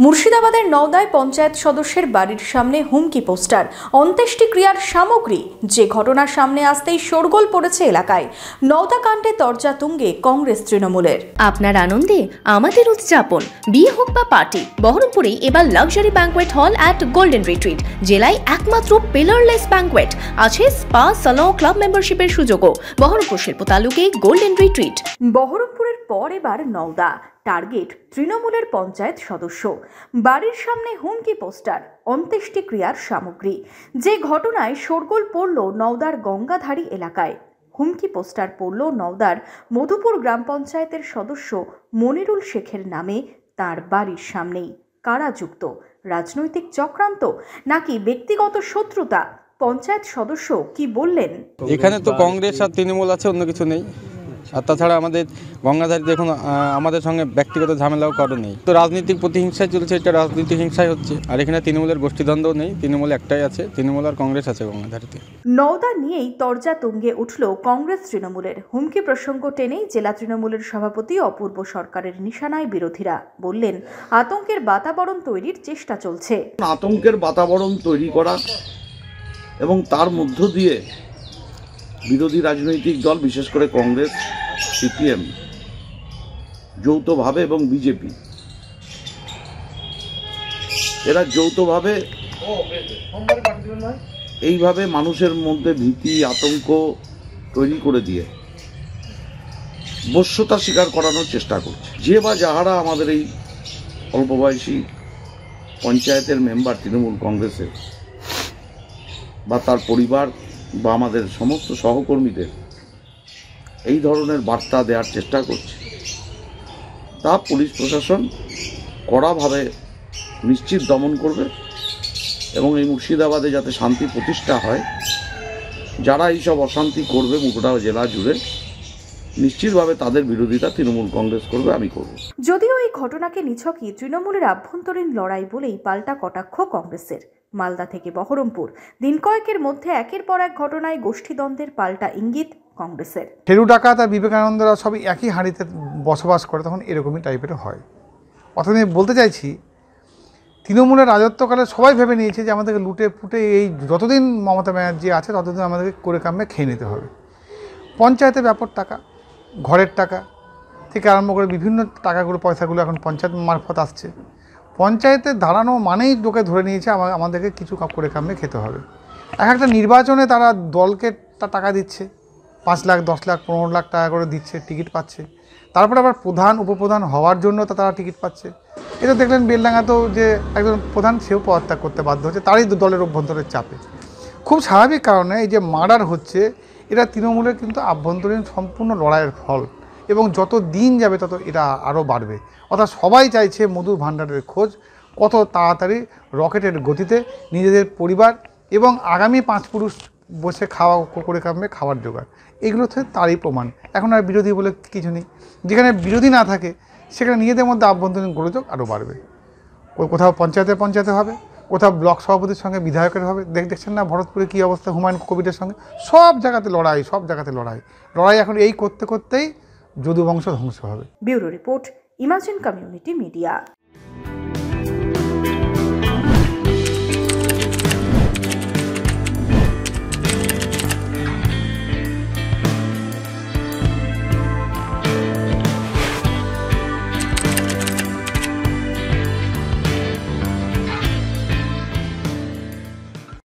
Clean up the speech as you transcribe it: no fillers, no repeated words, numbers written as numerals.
মুর্শিদাবাদের নওদায় পঞ্চায়েত সদস্যের বাড়ির সামনে হুমকি পোস্টার, অন্ত্যেষ্টিক্রিয়ার সামগ্রী। যে ঘটনার সামনে আসতেই শোরগোল পড়েছে এলাকায়। নওদা কাণ্ডে তরজা তুঙ্গে কংগ্রেস তৃণমূলের। আপনার আনন্দে আমাদের উদযাপন। বিয়ে হোক বা পার্টি, বহরমপুরে এবার luxury banquet hall at golden retreat. জেলায় একমাত্র পিলারলেস ব্যাঙ্কোয়েট, আছে স্পা, সালন, ক্লাব মেম্বারশিপের সুযোগও। বহরমপুর শিল্প তালুকে গোল্ডেন রিট্রিট। বহরমপুরের পর এবার নওদা। টার্গেট তৃণমূলের পঞ্চায়েত সদস্য। বাড়ির সামনে হুমকি পোস্টার, অন্ত্যেষ্টিক্রিয়ার সামগ্রী। যে ঘটনায় শোরগোল পড়ল নওদার গঙ্গাধারী এলাকায়। হুমকি পোস্টার পড়ল নওদার মধুপুর গ্রাম পঞ্চায়েতের সদস্য মনিরুল শেখের নামে। তার বাড়ির সামনেই। কারা যুক্ত? রাজনৈতিক চক্রান্ত নাকি ব্যক্তিগত শত্রুতা? পঞ্চায়েত সদস্য কি বললেন? এখানে তো কংগ্রেস আর তৃণমূল আছে, অন্য কিছু নেই। আর তাছাড়া আমাদের গঙ্গাধারী দেখুন, আমাদের সঙ্গে ব্যক্তিগত ঝামেলাও কারো নেই। তো রাজনৈতিক প্রতিহিংসায় চলছে, এটা রাজনৈতিক হিংসায় হচ্ছে। আর এখানে তৃণমূলের গোষ্ঠীদ্বন্দ্ব নেই, তৃণমূল একটাই আছে, তৃণমূল আর কংগ্রেস আছে গঙ্গাধারীতে। নওদা নিয়েই তরজা তুঙ্গে উঠল কংগ্রেস তৃণমূলের। হুমকি প্রসঙ্গ টেনেই জেলা তৃণমূলের সভাপতি অপূর্ব সরকারের নিশানায় বিরোধীরা। বললেন, আতঙ্কের বাতাবরণ তৈরির চেষ্টা চলছে। আতঙ্কের বাতাবরণ তৈরি করা এবং তার মধ্য দিয়ে বিরোধী রাজনৈতিক দল, বিশেষ করে কংগ্রেস, সিপিএম যৌথভাবে এবং বিজেপি, এরা যৌথভাবে এইভাবে মানুষের মধ্যে ভীতি, আতঙ্ক তৈরি করে দিয়ে বশ্যতা স্বীকার করানোর চেষ্টা করছে। যে বা যাহারা আমাদের এই অল্প বয়সী পঞ্চায়েতের মেম্বার তৃণমূল কংগ্রেসের বা তার পরিবার বা আমাদের সমস্ত সহকর্মীদের এই ধরনের বার্তা দেওয়ার চেষ্টা করছে, তা পুলিশ প্রশাসন কড়াভাবে নিশ্চিত দমন করবে এবং এই মুর্শিদাবাদে যাতে শান্তি প্রতিষ্ঠা হয়, যারা এইসব অশান্তি করবে গোটা জেলা জুড়ে, নিশ্চিতভাবে তাদের বিরোধিতা তৃণমূল কংগ্রেস করবে, আমি করব। যদিও এই ঘটনাকে নিছকই তৃণমূলের আভ্যন্তরীণ লড়াই বলেই পাল্টা কটাক্ষ কংগ্রেসের। মালদা থেকে বহরমপুর, দিন কয়েকের মধ্যে একের পর এক ঘটনায় গোষ্ঠীদ্বন্দ্বের পাল্টা ইঙ্গিত কংগ্রেসের। ফেরু ডাকাত আর বিবেকানন্দরা সবই একই হাঁড়িতে বসবাস করে, তখন এরকমই টাইপের হয়। অর্থাৎ আমি বলতে চাইছি, তৃণমূলের রাজত্বকালে সবাই ভেবে নিয়েছে যে আমাদেরকে লুটে পুটে এই যতদিন মমতা ব্যানার্জি আছে ততদিন আমাদেরকে করে কামে খেয়ে নিতে হবে। পঞ্চায়েতের ব্যাপার টাকা, ঘরের টাকা থেকে আরম্ভ করে বিভিন্ন টাকাগুলো, পয়সাগুলো এখন পঞ্চায়েত মারফত আসছে। পঞ্চায়েতে দাঁড়ানো মানেই লোকে ধরে নিয়েছে আমাদেরকে কিছু করে কামে খেতে হবে। এক একটা নির্বাচনে তারা দলকে টাকা দিচ্ছে, 5 লাখ, 10 লাখ, 15 লাখ টাকা করে দিচ্ছে, টিকিট পাচ্ছে। তারপরে আবার প্রধান, উপপ্রধান হওয়ার জন্য তারা টিকিট পাচ্ছে। এটা দেখলেন বেলডাঙ্গাতেও যে একজন প্রধান, সেও পদত্যাগ করতে বাধ্য হচ্ছে তারই দলের অভ্যন্তরের চাপে। খুব স্বাভাবিক কারণে এই যে মার্ডার হচ্ছে, এটা তৃণমূলের কিন্তু আভ্যন্তরীণ সম্পূর্ণ লড়াইয়ের ফল, এবং যত দিন যাবে তত এটা আরও বাড়বে। অর্থাৎ সবাই চাইছে মধুর ভাণ্ডারের খোঁজ, কত তাড়াতাড়ি রকেটের গতিতে নিজেদের পরিবার এবং আগামী 5 পুরুষ বসে খাওয়া করে কামবে খাওয়ার জোগাড়। এগুলো হচ্ছে তারই প্রমাণ। এখন আর বিরোধী বলে কিছু নেই। যেখানে বিরোধী না থাকে সেখানে নিজেদের মধ্যে আভ্যন্তরীণ গোলযোগ আরও বাড়বে। কোথাও পঞ্চায়েতে হবে, কোথাও ব্লক সভাপতির সঙ্গে বিধায়কের হবে। দেখছেন না ভরতপুরে কী অবস্থা, হুমায়ুন কবিরের সঙ্গে। সব জায়গাতে লড়াই, সব জায়গাতে লড়াই এখন এই করতে করতেই যদু বংশ ধ্বংস হবে। Bureau report, imagine community media.